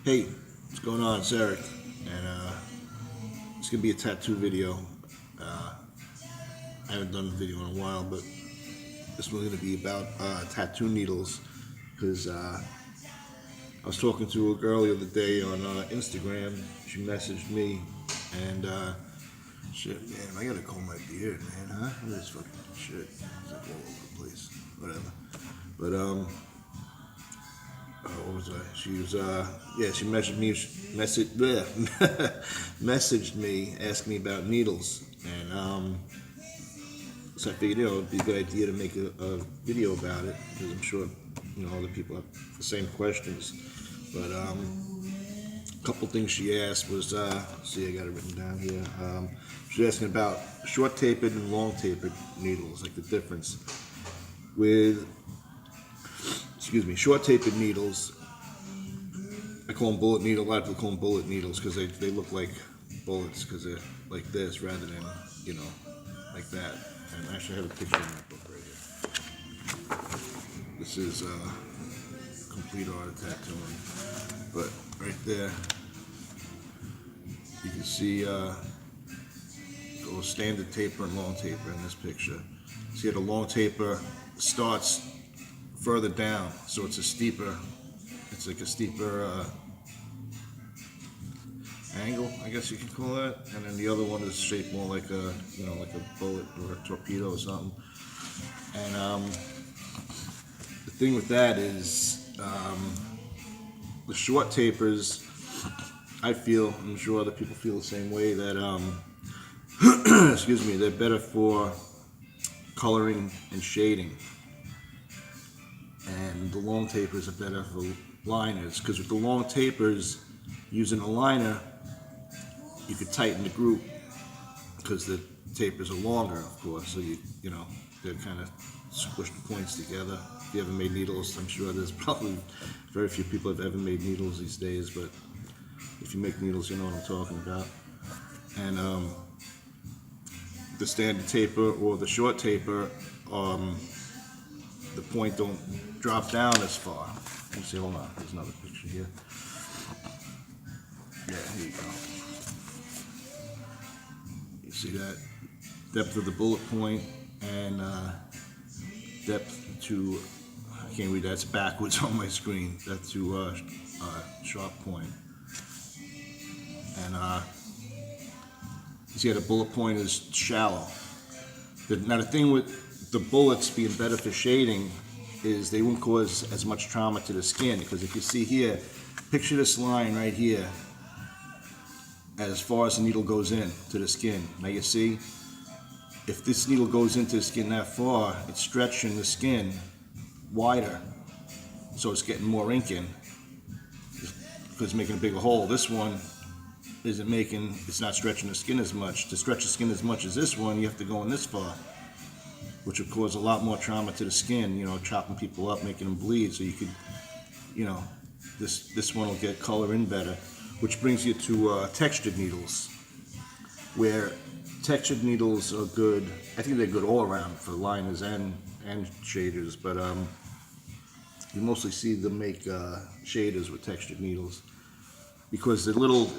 Hey, what's going on? It's Eric, and it's gonna be a tattoo video. I haven't done a video in a while, but this one's gonna be about tattoo needles, because I was talking to a girl the other day on Instagram. She messaged me, and shit, man, I gotta comb my beard, man, huh? Look at this fucking shit. It's like all over the place. Whatever. But what was I? She was, she messaged me asking me about needles, and so I figured, it'd be a good idea to make a video about it, because I'm sure, other people have the same questions. But a couple things she asked was, see, I got it written down here. She was asking about short tapered and long tapered needles, like the difference. With short tapered needles, I call them bullet needles. A lot of people call them bullet needles because they look like bullets, because they're like this rather than, like that. And actually I have a picture in my book right here. This is Complete Art of Tattooing. But right there, you can see standard taper and long taper in this picture. See, the long taper starts further down, so it's like a steeper angle, I guess you can call that. And then the other one is shaped more like a bullet or a torpedo or something. And the thing with that is the short tapers, I'm sure other people feel the same way, that they're better for coloring and shading. And the long tapers are better for liners, because with the long tapers, using a liner, you could tighten the group, because the tapers are longer, of course, so they kind of squish the points together. If you ever made needles, I'm sure there's probably very few people have ever made needles these days, but if you make needles, you know what I'm talking about. And the standard taper or the short taper, the point don't drop down as far. Let me see, hold on, there's another picture here. Yeah, here you go. You see that? Depth of the bullet point and depth to, I can't read that, it's backwards on my screen, depth to sharp point. And you see how the bullet point is shallow. Now the thing with the bullets being better for shading is they won't cause as much trauma to the skin, because if you see here, picture this line right here as far as the needle goes in to the skin. Now you see, if this needle goes into the skin that far, it's stretching the skin wider, so it's getting more ink in, because it's making a bigger hole. This one it's not stretching the skin as much. To stretch the skin as much as this one, you have to go in this far, which would cause a lot more trauma to the skin, chopping people up, making them bleed. So you could, this one will get color in better, which brings you to textured needles, where textured needles are good. I think they're good all around for liners and shaders, but you mostly see them make shaders with textured needles, because if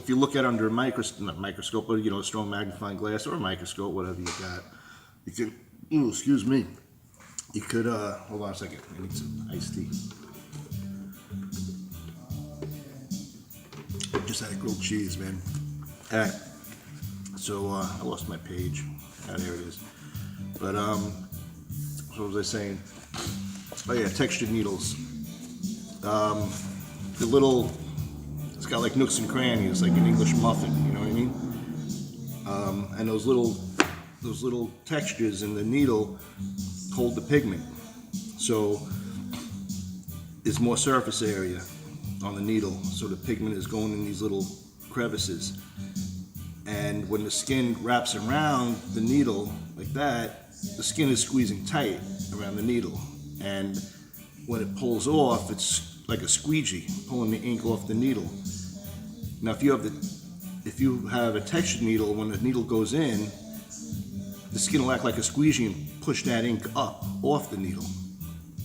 you look at it under a microscope, or a strong magnifying glass or a microscope, whatever you got, you can, excuse me, you could, hold on a second, I need some iced tea. Just had a grilled cheese, man. Alright, so I lost my page. There it is. But what was I saying? Oh yeah, textured needles. It's got like nooks and crannies, like an English muffin. You know what I mean? And those little textures in the needle hold the pigment, so there's more surface area on the needle, so the pigment is going in these little crevices. And when the skin wraps around the needle like that, the skin is squeezing tight around the needle, and when it pulls off, it's like a squeegee pulling the ink off the needle. Now if you have a textured needle, when the needle goes in, the skin will act like a squeegee and push that ink up off the needle.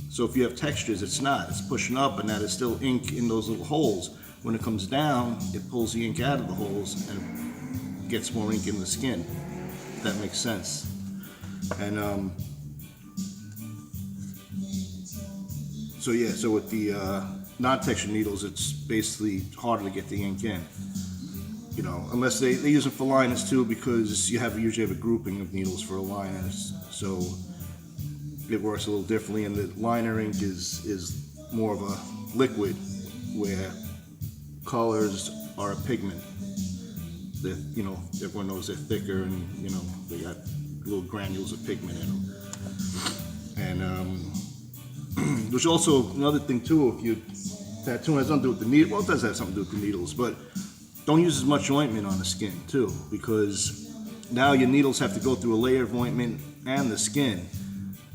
So if you have textures, it's not. It's pushing up, and now there's still ink in those little holes. When it comes down, it pulls the ink out of the holes and gets more ink in the skin. If that makes sense. And so yeah, so with the non-textured needles, it's basically harder to get the ink in. You know, unless they use it for liners too, because you usually have a grouping of needles for liners, so it works a little differently. And the liner ink is more of a liquid, where colors are a pigment. That, you know, everyone knows they're thicker, and you know they got little granules of pigment in them. And there's also another thing too. If you tattoo has something to do with the needle, well, it does have something to do with the needles, but don't use as much ointment on the skin too, because now your needles have to go through a layer of ointment and the skin.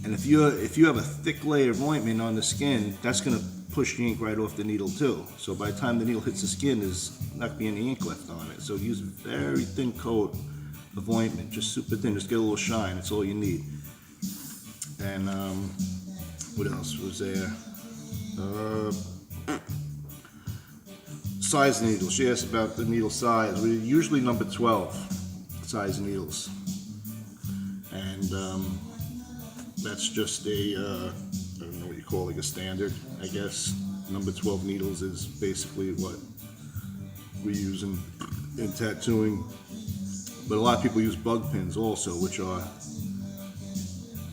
And if you have a thick layer of ointment on the skin, that's going to push the ink right off the needle too. So by the time the needle hits the skin, there's not going to be any ink left on it. So use a very thin coat of ointment, just super thin, just get a little shine. That's all you need. And what else was there? Size of needles. She asked about the needle size. We're usually number 12 size needles, and that's just a I don't know what you call, like a standard, I guess. Number 12 needles is basically what we use in tattooing. But a lot of people use bug pins also, which are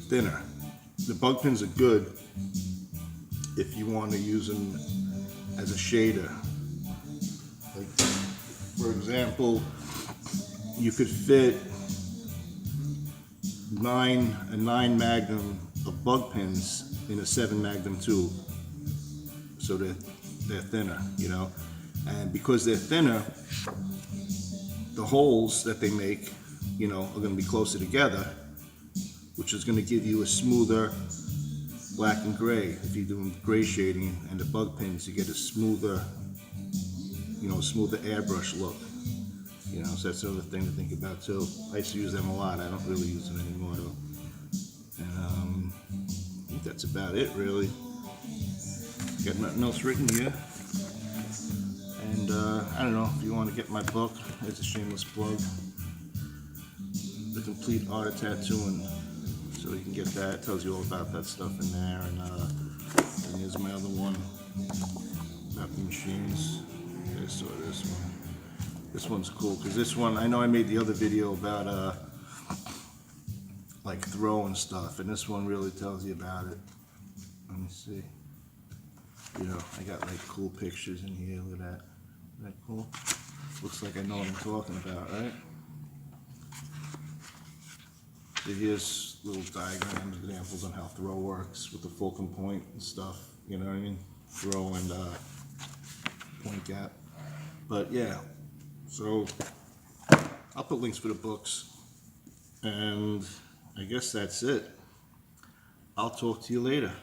thinner. The bug pins are good if you want to use them as a shader. Like, for example, you could fit a 9 magnum of bug pins in a 7 magnum tube, so they're thinner, you know. And because they're thinner, the holes that they make, you know, are going to be closer together, which is going to give you a smoother black and gray. If you're doing gray shading and the bug pins, you get a smoother, you know, smoother airbrush look. You know, so that's another thing to think about too. I used to use them a lot. I don't really use them anymore though. And I think that's about it really. Got nothing else written here. And I don't know, if you want to get my book, it's a shameless plug. The Complete Art of Tattooing. So you can get that. It tells you all about that stuff in there. And here's my other one about the machines. I saw this one. This one's cool because this one, I know I made the other video about like throw and stuff, and this one really tells you about it. Let me see. You know, I got like cool pictures in here. Look at that. Isn't that cool? Looks like I know what I'm talking about, right? So here's little diagrams, examples on how throw works with the fulcrum point and stuff. You know what I mean? Throw and point gap. But yeah, so I'll put links for the books, and I guess that's it. I'll talk to you later.